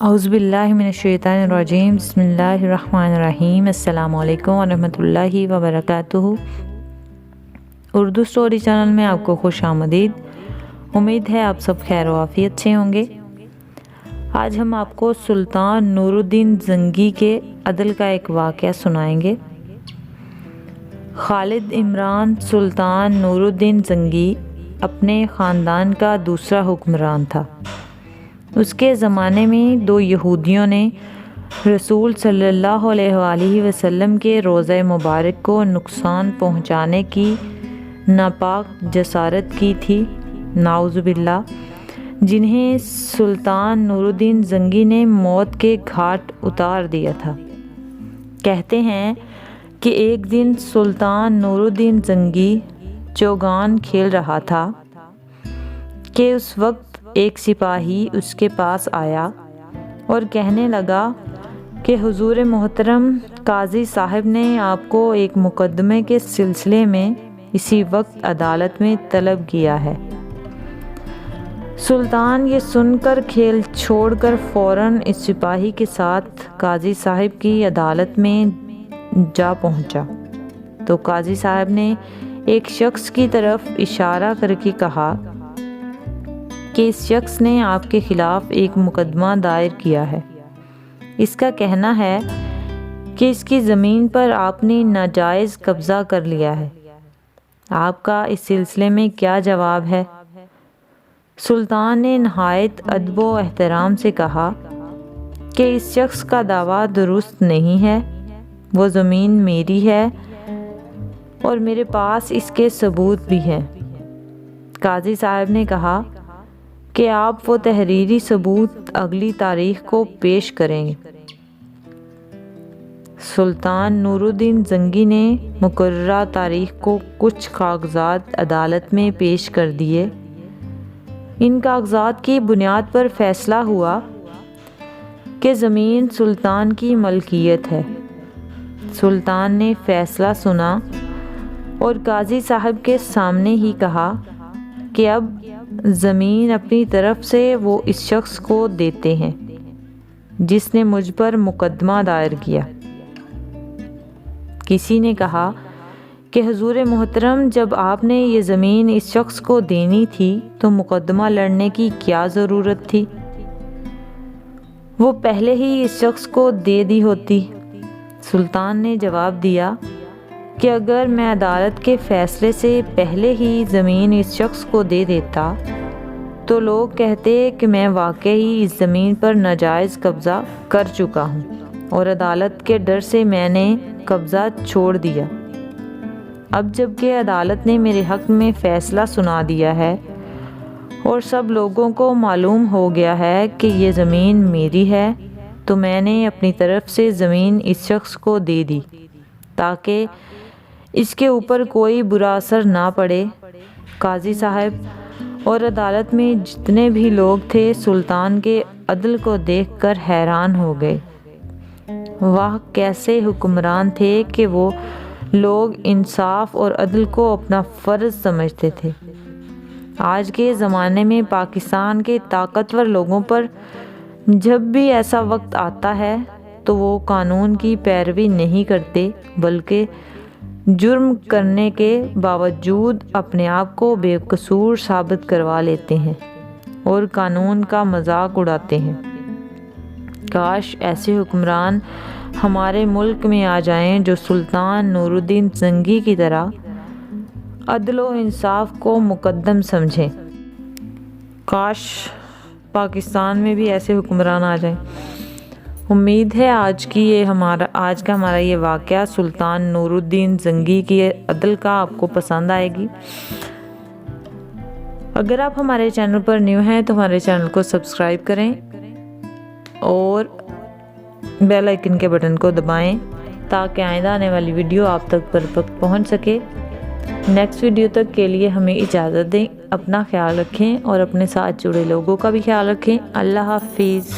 اعوذ باللہ من الشیطان الرجیم، بسم اللہ الرحمن الرحیم۔ السلام علیکم ورحمۃ اللہ وبرکاتہ۔ اردو سٹوری چینل میں آپ کو خوش آمدید۔ امید ہے آپ سب خیر و عافیت سے ہوں گے۔ آج ہم آپ کو سلطان نور الدین زنگی کے عدل کا ایک واقعہ سنائیں گے۔ خالد عمران سلطان نور الدین زنگی اپنے خاندان کا دوسرا حکمران تھا۔ اس کے زمانے میں دو یہودیوں نے رسول صلی اللہ علیہ وآلہ وسلم کے روضہ مبارک کو نقصان پہنچانے کی ناپاک جسارت کی تھی، نعوذ باللہ، جنہیں سلطان نور الدین زنگی نے موت کے گھاٹ اتار دیا تھا۔ کہتے ہیں کہ ایک دن سلطان نور الدین زنگی چوگان کھیل رہا تھا کہ اس وقت ایک سپاہی اس کے پاس آیا اور کہنے لگا کہ حضور محترم قاضی صاحب نے آپ کو ایک مقدمے کے سلسلے میں اسی وقت عدالت میں طلب کیا ہے۔ سلطان یہ سن کر کھیل چھوڑ کر فوراً اس سپاہی کے ساتھ قاضی صاحب کی عدالت میں جا پہنچا تو قاضی صاحب نے ایک شخص کی طرف اشارہ کر کے کہا کہ اس شخص نے آپ کے خلاف ایک مقدمہ دائر کیا ہے۔ اس کا کہنا ہے کہ اس کی زمین پر آپ نے ناجائز قبضہ کر لیا ہے۔ آپ کا اس سلسلے میں کیا جواب ہے؟ سلطان نے نہایت ادب و احترام سے کہا کہ اس شخص کا دعویٰ درست نہیں ہے، وہ زمین میری ہے اور میرے پاس اس کے ثبوت بھی ہیں۔ قاضی صاحب نے کہا کہ آپ وہ تحریری ثبوت اگلی تاریخ کو پیش کریں۔ سلطان نور الدین زنگی نے مقررہ تاریخ کو کچھ کاغذات عدالت میں پیش کر دیے۔ ان کاغذات کی بنیاد پر فیصلہ ہوا کہ زمین سلطان کی ملکیت ہے۔ سلطان نے فیصلہ سنا اور قاضی صاحب کے سامنے ہی کہا کہ اب زمین اپنی طرف سے وہ اس شخص کو دیتے ہیں جس نے مجھ پر مقدمہ دائر کیا۔ کسی نے کہا کہ حضور محترم، جب آپ نے یہ زمین اس شخص کو دینی تھی تو مقدمہ لڑنے کی کیا ضرورت تھی؟ وہ پہلے ہی اس شخص کو دے دی ہوتی۔ سلطان نے جواب دیا کہ اگر میں عدالت کے فیصلے سے پہلے ہی زمین اس شخص کو دے دیتا تو لوگ کہتے کہ میں واقعی اس زمین پر ناجائز قبضہ کر چکا ہوں اور عدالت کے ڈر سے میں نے قبضہ چھوڑ دیا۔ اب جب کہ عدالت نے میرے حق میں فیصلہ سنا دیا ہے اور سب لوگوں کو معلوم ہو گیا ہے کہ یہ زمین میری ہے، تو میں نے اپنی طرف سے زمین اس شخص کو دے دی تاکہ اس کے اوپر کوئی برا اثر نہ پڑے۔ قاضی صاحب اور عدالت میں جتنے بھی لوگ تھے سلطان کے عدل کو دیکھ کر حیران ہو گئے۔ واہ، کیسے حکمران تھے کہ وہ لوگ انصاف اور عدل کو اپنا فرض سمجھتے تھے۔ آج کے زمانے میں پاکستان کے طاقتور لوگوں پر جب بھی ایسا وقت آتا ہے تو وہ قانون کی پیروی نہیں کرتے، بلکہ جرم کرنے کے باوجود اپنے آپ کو بے قصور ثابت کروا لیتے ہیں اور قانون کا مذاق اڑاتے ہیں۔ کاش ایسے حکمران ہمارے ملک میں آ جائیں جو سلطان نور الدین زنگی کی طرح عدل و انصاف کو مقدم سمجھیں۔ کاش پاکستان میں بھی ایسے حکمران آ جائیں۔ امید ہے آج کا ہمارا یہ واقعہ سلطان نور الدین زنگی کی عدل کا آپ کو پسند آئے گی۔ اگر آپ ہمارے چینل پر نیو ہیں تو ہمارے چینل کو سبسکرائب کریں اور بیل آئیکن کے بٹن کو دبائیں تاکہ آئندہ آنے والی ویڈیو آپ تک پر وقت پہنچ سکے۔ نیکسٹ ویڈیو تک کے لیے ہمیں اجازت دیں۔ اپنا خیال رکھیں اور اپنے ساتھ جڑے لوگوں کا بھی خیال رکھیں۔ اللہ حافظ۔